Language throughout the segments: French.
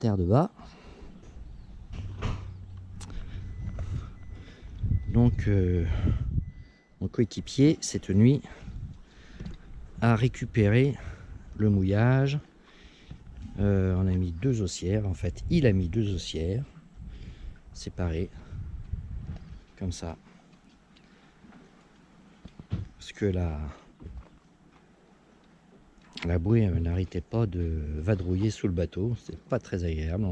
terre de bas. Donc mon coéquipier cette nuit a récupéré le mouillage. On a mis 2 haussières, en fait il a mis 2 haussières séparées comme ça, parce que la bouée n'arrêtait pas de vadrouiller sous le bateau, c'est pas très agréable.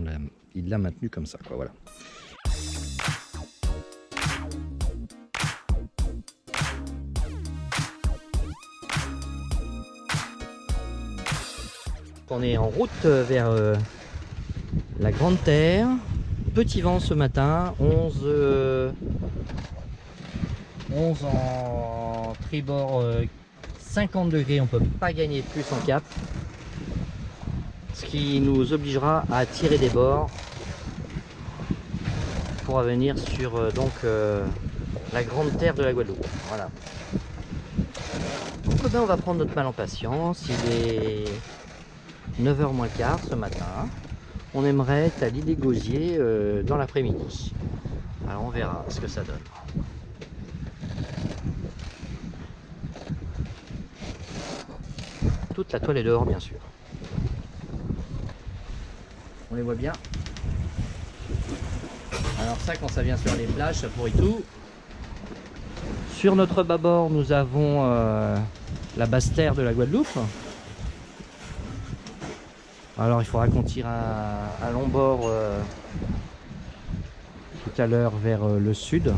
Il l'a maintenu comme ça, quoi, voilà. On est en route vers la Grande Terre. Petit vent ce matin, 11 en tribord, 50 degrés, on peut pas gagner plus en cap, ce qui nous obligera à tirer des bords pour revenir sur la Grande Terre de la Guadeloupe. Voilà. Donc on va prendre notre mal en patience. Il est 9h moins le quart ce matin. On aimerait être à l'île des Gosiers dans l'après-midi. Alors on verra ce que ça donne. Toute la toile est dehors, bien sûr. On les voit bien. Alors ça, quand ça vient sur les plages, ça pourrit tout. Sur notre bâbord, nous avons la basse terre de la Guadeloupe. Alors il faudra qu'on tire à long bord tout à l'heure vers le sud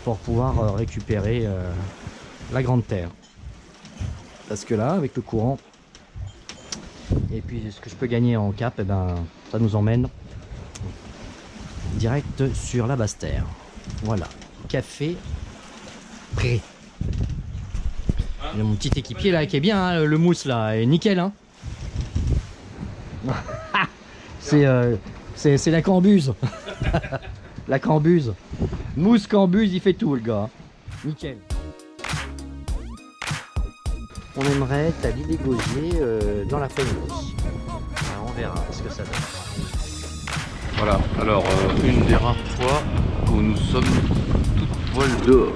pour pouvoir récupérer la Grande Terre. Parce que là, avec le courant et puis ce que je peux gagner en cap, et ben, ça nous emmène direct sur la basse terre. Voilà, café prêt. Il y a mon petit équipier là qui est bien, hein, le mousse là, est nickel, hein. C'est la cambuse. La cambuse. Mousse cambuse, il fait tout le gars. Nickel. On aimerait être à l'île des Gosiers dans l'après-midi. Alors on verra ce que ça donne. Voilà, alors une des rares fois où nous sommes toutes voiles dehors.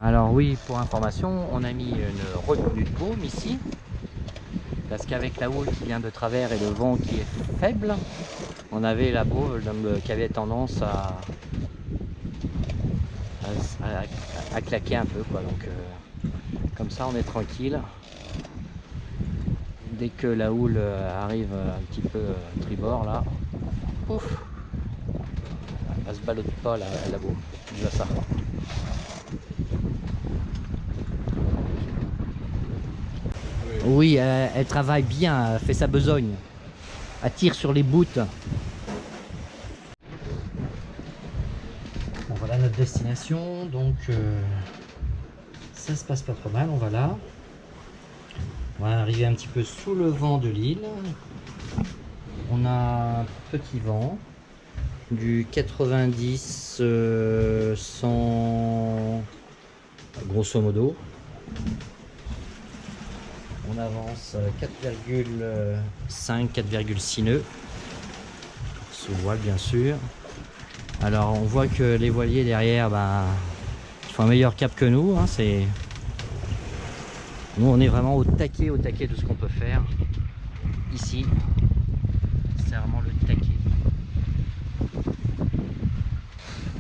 Alors oui, pour information, on a mis une retenue de baume ici. Parce qu'avec la houle qui vient de travers et le vent qui est faible, on avait la baume qui avait tendance à claquer un peu, quoi. Donc comme ça on est tranquille. Dès que la houle arrive un petit peu tribord là, ouf, elle se ballotte pas la baume, déjà ça. Oui, elle travaille bien, elle fait sa besogne. Elle tire sur les bouts. Bon, voilà notre destination, donc ça se passe pas trop mal, on va là. On va arriver un petit peu sous le vent de l'île. On a un petit vent du 90 100 grosso modo. On avance 4,5 4,6 nœuds sous voile bien sûr. Alors on voit que les voiliers derrière ils font un meilleur cap que nous, hein. Nous on est vraiment au taquet de ce qu'on peut faire ici. C'est vraiment le taquet.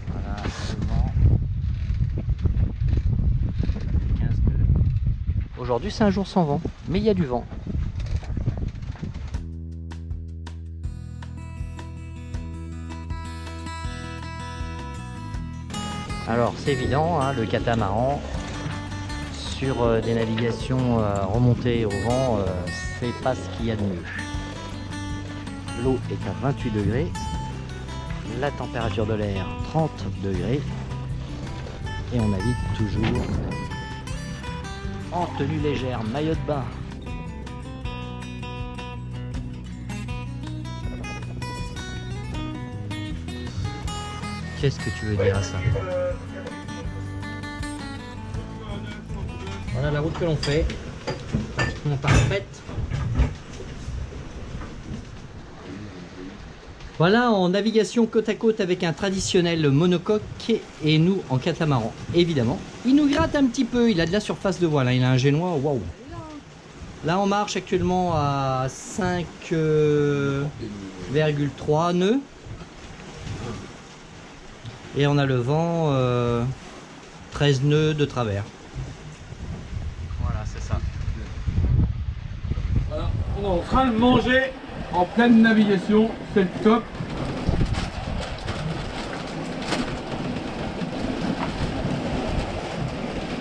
Voilà, le vent. 15 nœuds. Aujourd'hui c'est un jour sans vent, mais il y a du vent. Alors c'est évident, hein, le catamaran sur des navigations remontées au vent, c'est pas ce qu'il y a de mieux. L'eau est à 28 degrés, la température de l'air 30 degrés et on navigue toujours en tenue légère, maillot de bain. Qu'est-ce que tu veux dire à ça? Voilà la route que l'on fait. On parfaite. Voilà, en navigation côte à côte avec un traditionnel monocoque et nous en catamaran, évidemment. Il nous gratte un petit peu, il a de la surface de voile, hein. Il a un génois, waouh. Là on marche actuellement à 5,3 nœuds. Et on a le vent 13 nœuds de travers. Voilà, c'est ça. Alors, on est en train de manger en pleine navigation, c'est le top.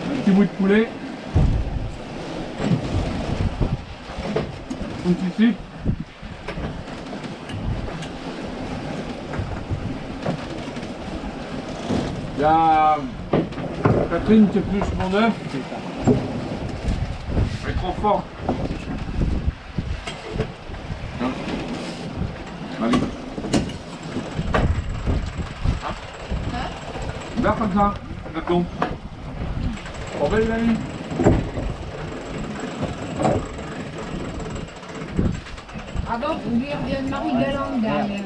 Un petit bout de poulet. Un petit sucre. Il y a Catherine qui épluche mon œuf. Elle est trop forte. Hein? Allez. Là comme ça, le don. Oh belle la vie. Avant, vous lui revient de Marie-Galante derrière.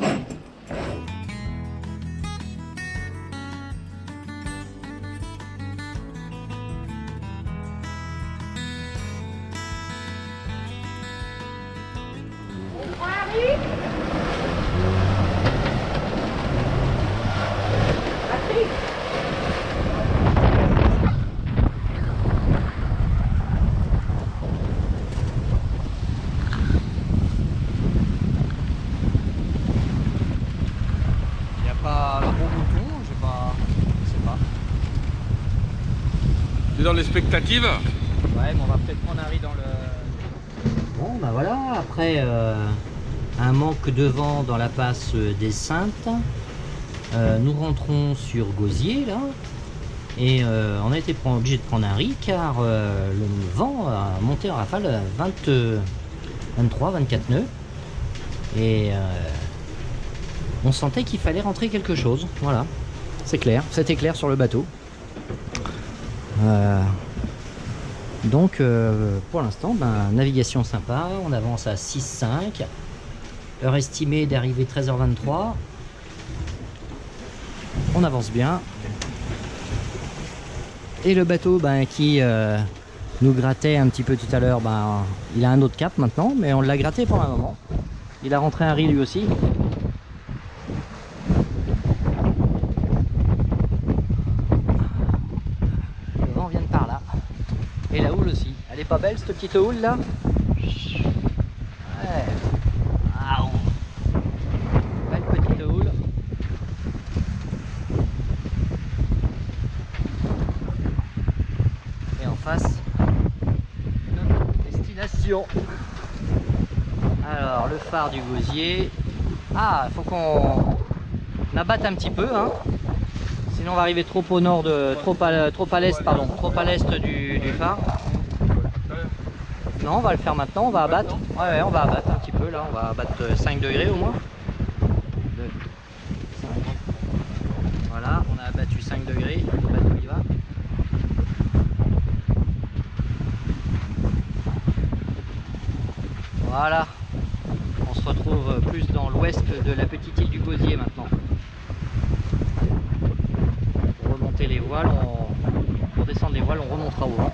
Tu es dans l'expectative? Ouais, mais on va peut-être prendre un riz dans le... Bon, bah voilà, après un manque de vent dans la passe des Saintes, nous rentrons sur Gosier, là, et on a été obligé de prendre un riz, car le vent a monté en rafale à 23, 24 nœuds, et on sentait qu'il fallait rentrer quelque chose, voilà, c'est clair, c'était clair sur le bateau. Donc pour l'instant, navigation sympa, on avance à 6,5, heure estimée d'arrivée 13h23, on avance bien, et le bateau qui nous grattait un petit peu tout à l'heure, il a un autre cap maintenant, mais on l'a gratté pendant un moment, il a rentré un riz lui aussi. Et la houle aussi. Elle est pas belle cette petite houle là? Ouais. Ah, belle petite houle. Et en face, notre destination. Alors le phare du Gosier. Ah, il faut qu'on abatte un petit peu, hein. Sinon on va arriver trop au nord de trop à l'est, pardon, trop à l'est du phare. Non, on va le faire maintenant, on va abattre. Ouais, on va abattre un petit peu là, on va abattre 5 degrés au moins. 2, 5. Voilà, on a abattu 5 degrés, le bateau y va. Voilà, on se retrouve plus dans l'ouest de la petite île du Gosier maintenant. Les voiles, pour descendre les voiles, on remontera au vent.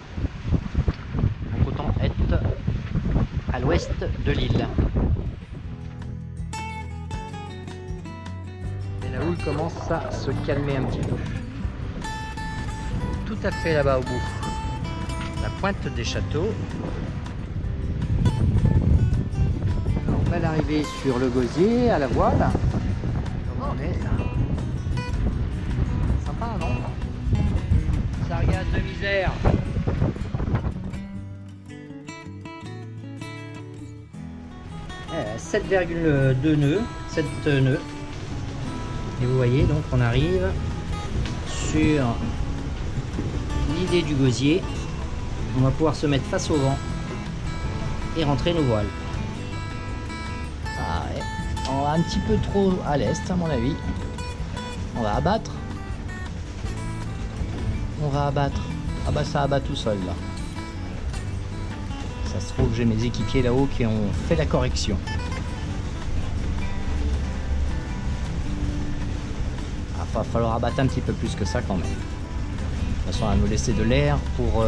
Donc autant être à l'ouest de l'île. Et la houle commence à se calmer un petit peu. Tout à fait là-bas au bout, la pointe des châteaux. Alors, belle arrivée sur le Gosier à la voile. Comme on est. Sympa, non? Sargasse de misère. 7,2 nœuds, 7 nœuds. Et vous voyez, donc on arrive sur l'idée du Gosier. On va pouvoir se mettre face au vent et rentrer nos voiles. Ah ouais. On va un petit peu trop à l'est à mon avis. On va abattre. on va abattre. Ah bah ça abat tout seul là. Ça se trouve, j'ai mes équipiers là-haut qui ont fait la correction. Ah, va falloir abattre un petit peu plus que ça quand même. De toute façon, on va nous laisser de l'air pour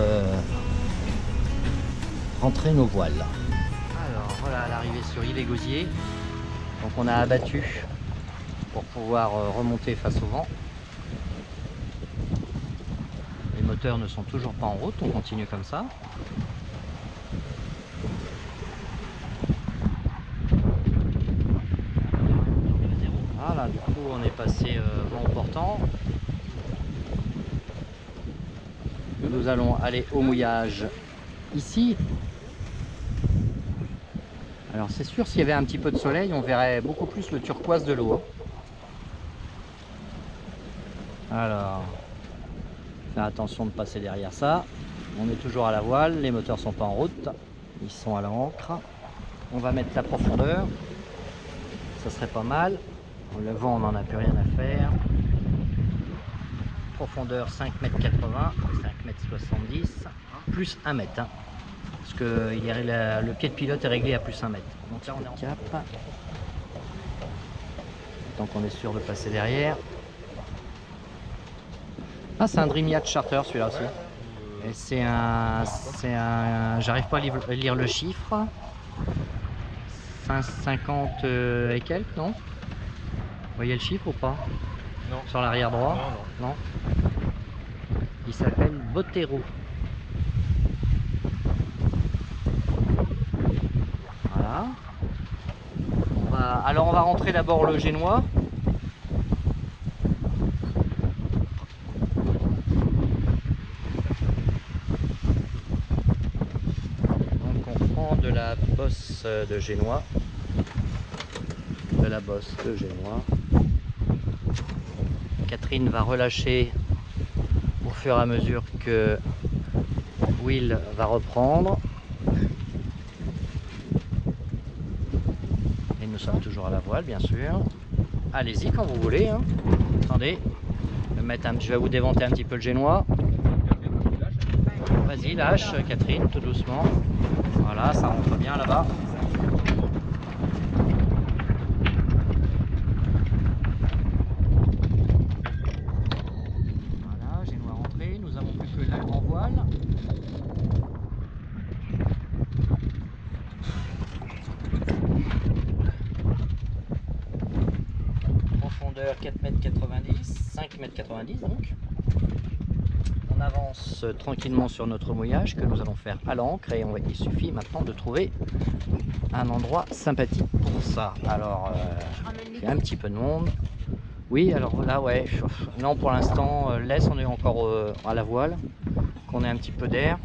rentrer nos voiles. Alors voilà, l'arrivée sur Île et Gosier. Donc on a abattu pour pouvoir remonter face au vent. Les moteurs ne sont toujours pas en route, on continue comme ça. Voilà, du coup on est passé vent portant. Nous allons aller au mouillage ici. Alors c'est sûr, s'il y avait un petit peu de soleil, on verrait beaucoup plus le turquoise de l'eau. Alors, faire attention de passer derrière ça. On est toujours à la voile, les moteurs sont pas en route, ils sont à l'ancre. On va mettre la profondeur, ça serait pas mal. Le vent, on n'en a plus rien à faire. Profondeur 5,80 m, 5,70 m, plus 1 m. Hein, parce que le pied de pilote est réglé à plus 1 m. Donc là, on est en cap. Tant qu'on est sûr de passer derrière. Ah, c'est un Dream Yacht Charter celui-là aussi. Et c'est un, j'arrive pas à lire le chiffre. 50 et quelques, non? Vous voyez le chiffre ou pas? Non. Sur l'arrière droit? Non, non. Il s'appelle Botero. Voilà. Alors on va rentrer d'abord le génois. Donc on prend de la bosse de génois. De la bosse de génois. Catherine va relâcher au fur et à mesure que Will va reprendre. Et nous sommes toujours à la voile, bien sûr. Allez-y quand vous voulez. Hein. Attendez, je vais vous déventer un petit peu le génois. Vas-y, lâche Catherine, tout doucement. Voilà, ça rentre bien là-bas. Profondeur 4,90 m, 5,90 m donc. On avance tranquillement sur notre mouillage que nous allons faire à l'ancre et il suffit maintenant de trouver un endroit sympathique pour ça. Alors, il y a un petit peu de monde. Oui, alors là, ouais. Non, pour l'instant, laisse, on est encore à la voile, qu'on ait un petit peu d'air.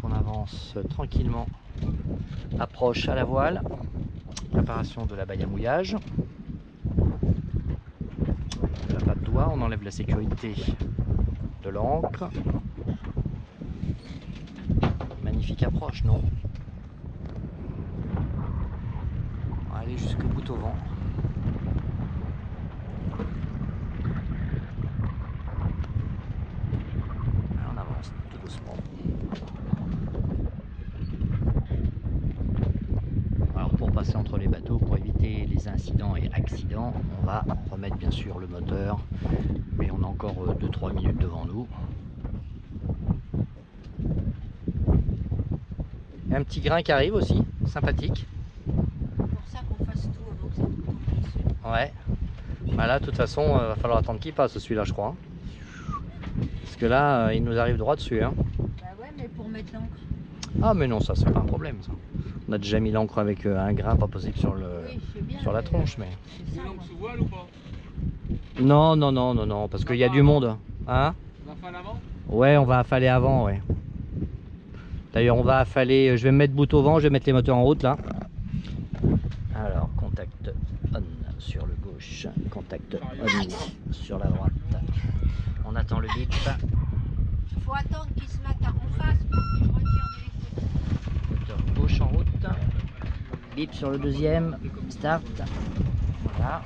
On avance tranquillement. Approche à la voile, préparation de la baille à mouillage. On n'a pas de doigt, on enlève la sécurité de l'ancre. Magnifique approche, non? On va aller jusqu'au bout au vent. Alors on avance tout doucement. Pour passer entre les bateaux, pour éviter les incidents et accidents, on va remettre bien sûr le moteur, mais on a encore 2-3 minutes devant nous. Et un petit grain qui arrive aussi, sympathique. C'est pour ça qu'on fasse tout avant que ça tombe. Ouais. Voilà, de toute façon, il va falloir attendre qu'il passe celui-là, je crois. Parce que là, il nous arrive droit dessus. Hein. Bah ouais, mais pour mettre l'encre. Ah mais non, ça c'est pas un problème ça. On a déjà mis l'encre avec un grain pas possible sur sur la tronche, mais. L'encre se voile ou pas? Non, non, non, non, non, parce qu'il y a du monde. Hein? On va faire l'avant? Ouais, on va affaler avant, ouais. D'ailleurs, on va affaler, je vais me mettre bout au vent, je vais mettre les moteurs en route là. Alors, contact on sur le gauche, contact on sur la droite. On attend le bip. Il faut attendre qu'il se mette en face pour que je retire de l'écoute. Moteur gauche en route. Bip sur le deuxième. Start. Voilà.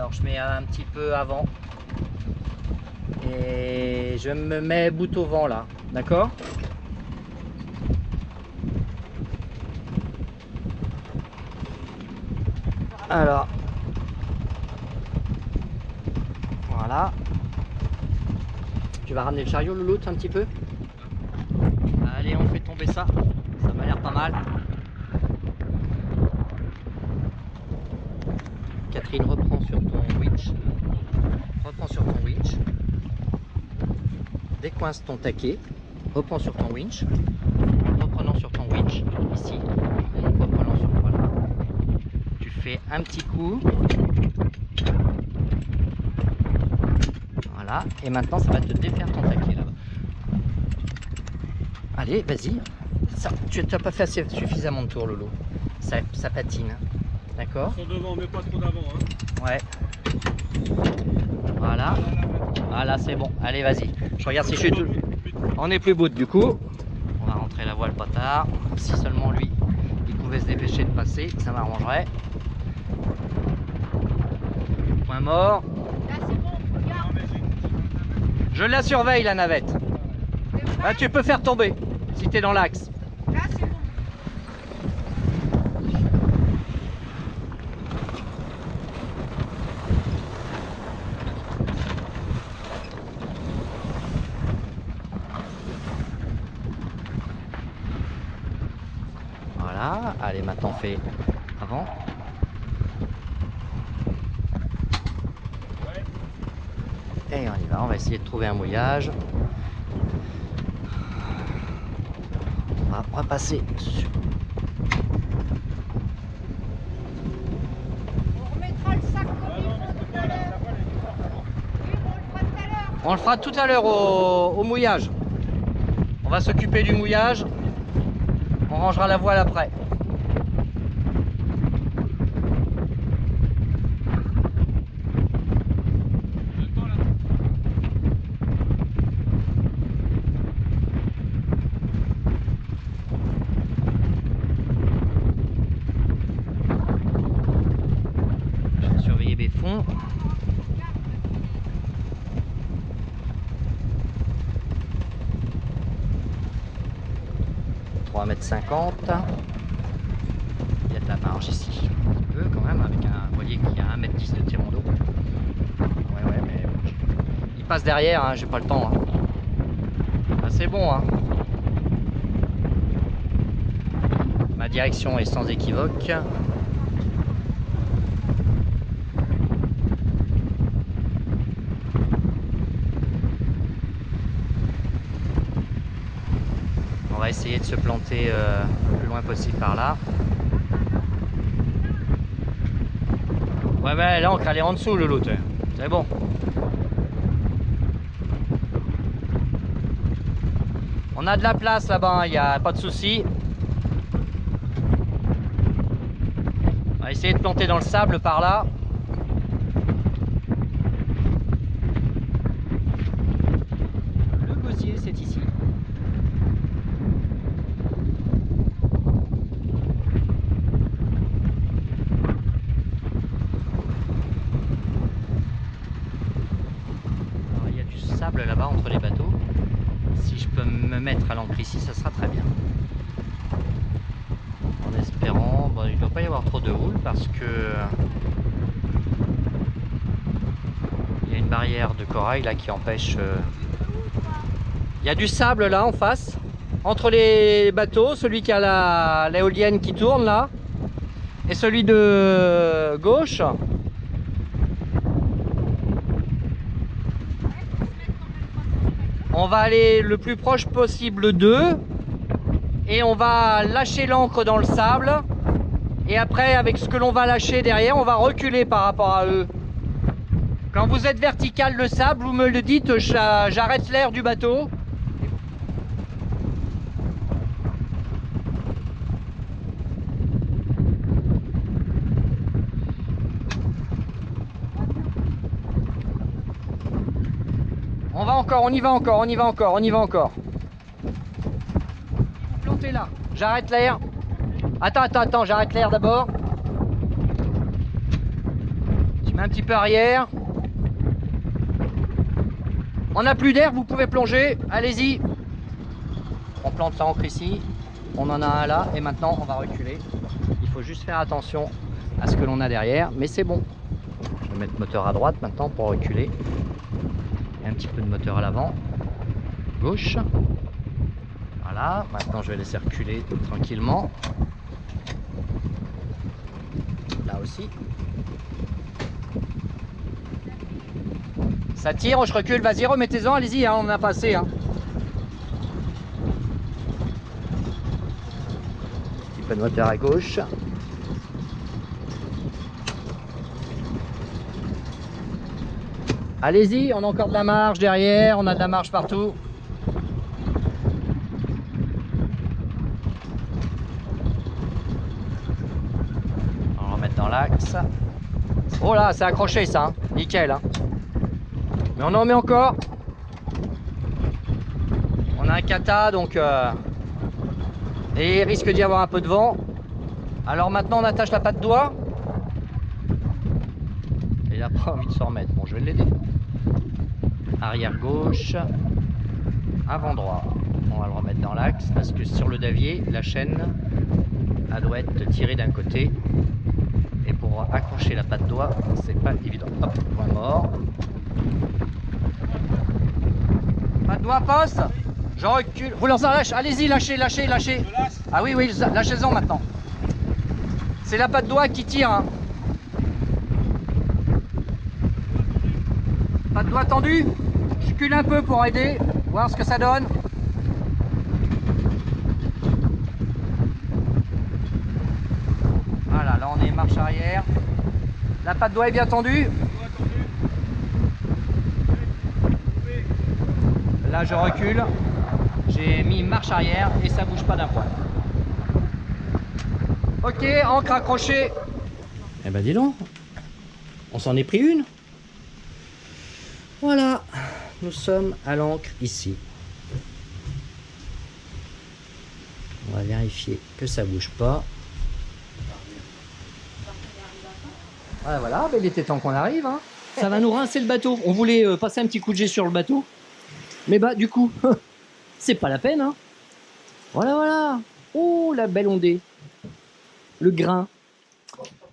Alors je mets un petit peu avant. Et je me mets bout au vent là, d'accord? Alors, voilà. Tu vas ramener le chariot, Louloute, un petit peu? Allez, on fait tomber ça. Ça m'a l'air pas mal. Catherine, reprends sur ton winch. Reprends sur ton winch. Décoince ton taquet. Reprends sur ton winch. Reprenant sur ton winch, ici. Reprenant sur toi là. Tu fais un petit coup. Voilà. Et maintenant, ça va te défaire ton taquet là-bas. Allez, vas-y. Tu n'as pas fait suffisamment de tours, Lolo. Ça patine. D'accord? Sur devant, mais pas trop d'avant. Hein. Ouais. Voilà. Voilà, c'est bon. Allez, vas-y. Je regarde si je suis tout. On est plus bout du coup. On va rentrer la voile pas tard. Si seulement lui, il pouvait se dépêcher de passer, ça m'arrangerait. Point mort. Là, c'est bon, regarde. Je la surveille, la navette. Ah, tu peux faire tomber si tu es dans l'axe. Là, c'est bon. Voilà. Allez, maintenant on fait avant. Et on y va, on va essayer de trouver un mouillage. On va passer sur... On remettra le sac comme il faut tout à l'heure. Oui, on le fera tout à l'heure. On le fera tout à l'heure au mouillage. On va s'occuper du mouillage. On rangera la voile après. Je vais surveiller mes fonds. $3,50 m. Il y a de la marge ici. Un petit peu quand même, avec un voilier qui a 1,10 m de tirant d'eau. Ouais, mais il passe derrière, hein, j'ai pas le temps. Hein. Ah, c'est bon. Hein. Ma direction est sans équivoque. On va essayer de se planter le plus loin possible par là. Ouais, l'ancre elle est en dessous, l'autre. C'est bon. On a de la place là-bas, il n'y a pas de souci. On va essayer de planter dans le sable par là. Le gosier, c'est ici. Sable là-bas entre les bateaux. Si je peux me mettre à l'ancre ici, ça sera très bien. En espérant, bon, il ne doit pas y avoir trop de houle parce que il y a une barrière de corail là qui empêche. Il y a du sable là en face, entre les bateaux, celui qui a l'éolienne qui tourne là, et celui de gauche. On va aller le plus proche possible d'eux et on va lâcher l'ancre dans le sable et après avec ce que l'on va lâcher derrière on va reculer par rapport à eux. Quand vous êtes vertical le sable, vous me le dites, j'arrête l'air du bateau. On va encore, on y va encore, on y va encore, on y va encore. Vous plantez là, j'arrête l'air. Attends, j'arrête l'air d'abord. met un petit peu arrière. On n'a plus d'air, vous pouvez plonger, allez-y. On plante l'ancre ici, on en a un là et maintenant on va reculer. Il faut juste faire attention à ce que l'on a derrière, mais c'est bon. Je vais mettre le moteur à droite maintenant pour reculer. Et un petit peu de moteur à l'avant. Gauche. Voilà, maintenant je vais laisser reculer tranquillement. Là aussi. Ça tire, je recule, vas-y remettez-en, allez-y, hein, on en a passé. Hein. Un petit peu de moteur à gauche. Allez-y, on a encore de la marge derrière, on a de la marge partout. On va remettre dans l'axe. Oh là, c'est accroché ça, hein. Nickel. Hein. Mais on en met encore. On a un kata donc et il risque d'y avoir un peu de vent. Alors maintenant on attache la patte doigt. Et il n'a pas envie de se remettre. Bon, je vais l'aider. Arrière gauche, avant droit. On va le remettre dans l'axe parce que sur le davier, la chaîne elle doit être tirée d'un côté. Et pour accrocher la patte doigt, c'est pas évident. Hop, point mort. Patte doigt, poste. Je recule. Vous leur en lâchez. Allez-y, lâchez, lâchez, lâchez. Ah oui, oui, lâchez-en maintenant. C'est la patte doigt qui tire. Hein. Patte doigt tendue. Je recule un peu pour aider, voir ce que ça donne. Voilà, là on est marche arrière. La patte doigt est bien tendue. Là je recule. J'ai mis marche arrière et ça bouge pas d'un poil. Ok, ancre accrochée. Eh ben dis donc, on s'en est pris une. Voilà, nous sommes à l'ancre ici. On va vérifier que ça bouge pas. Ah, voilà, ben il était temps qu'on arrive. Hein. Ça va nous rincer le bateau. On voulait passer un petit coup de jet sur le bateau. Mais bah du coup, c'est pas la peine. Hein. Voilà, voilà. Oh, la belle ondée. Le grain.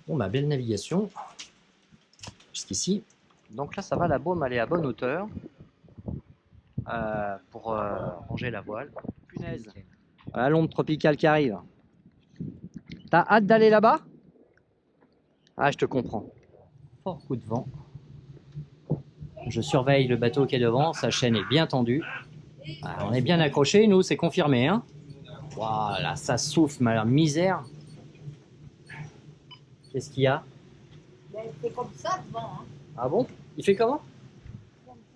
Bon, bah belle navigation. Jusqu'ici. Donc là, ça va, la baume, elle est à bonne hauteur pour ranger la voile. Punaise. La l'onde tropicale qui arrive. T'as hâte d'aller là-bas? Ah, je te comprends. Fort coup de vent. Je surveille le bateau qui est devant. Sa chaîne est bien tendue. Ah, on est bien accroché, nous, c'est confirmé. Hein. Voilà, ça souffle, ma misère. Qu'est-ce qu'il y a? C'est comme ça devant. Hein. Ah bon? Il fait comment?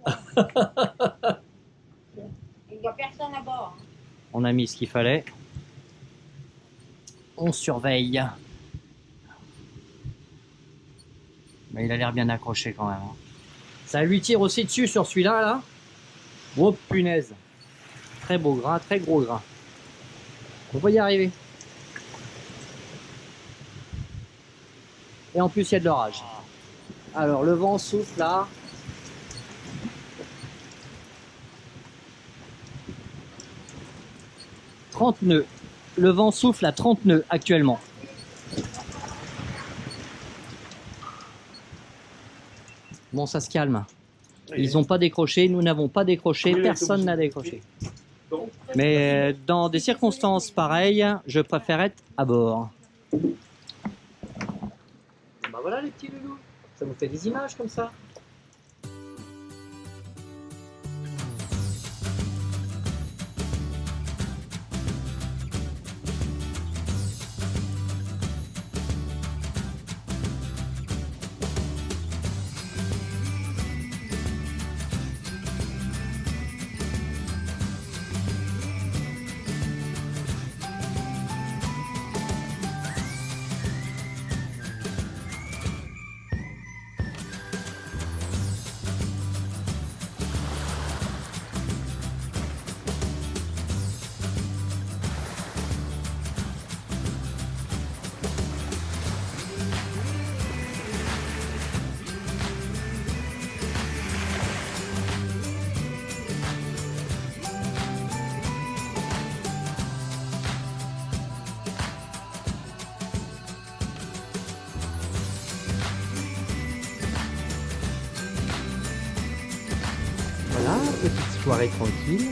Il n'y a personne à bord. Hein. On a mis ce qu'il fallait. On surveille. Mais il a l'air bien accroché quand même. Hein. Ça lui tire aussi dessus sur celui-là, là. Oh punaise. Très beau grain, très gros grain. On va y arriver. Et en plus, il y a de l'orage. Alors, le vent souffle là. « 30 nœuds. Le vent souffle à 30 nœuds actuellement. Bon, ça se calme. Ils n'ont pas décroché, nous n'avons pas décroché, personne n'a décroché. Mais dans des circonstances pareilles, je préfère être à bord. Bah voilà les petits loulous, ça vous fait des images comme ça. petite soirée tranquille.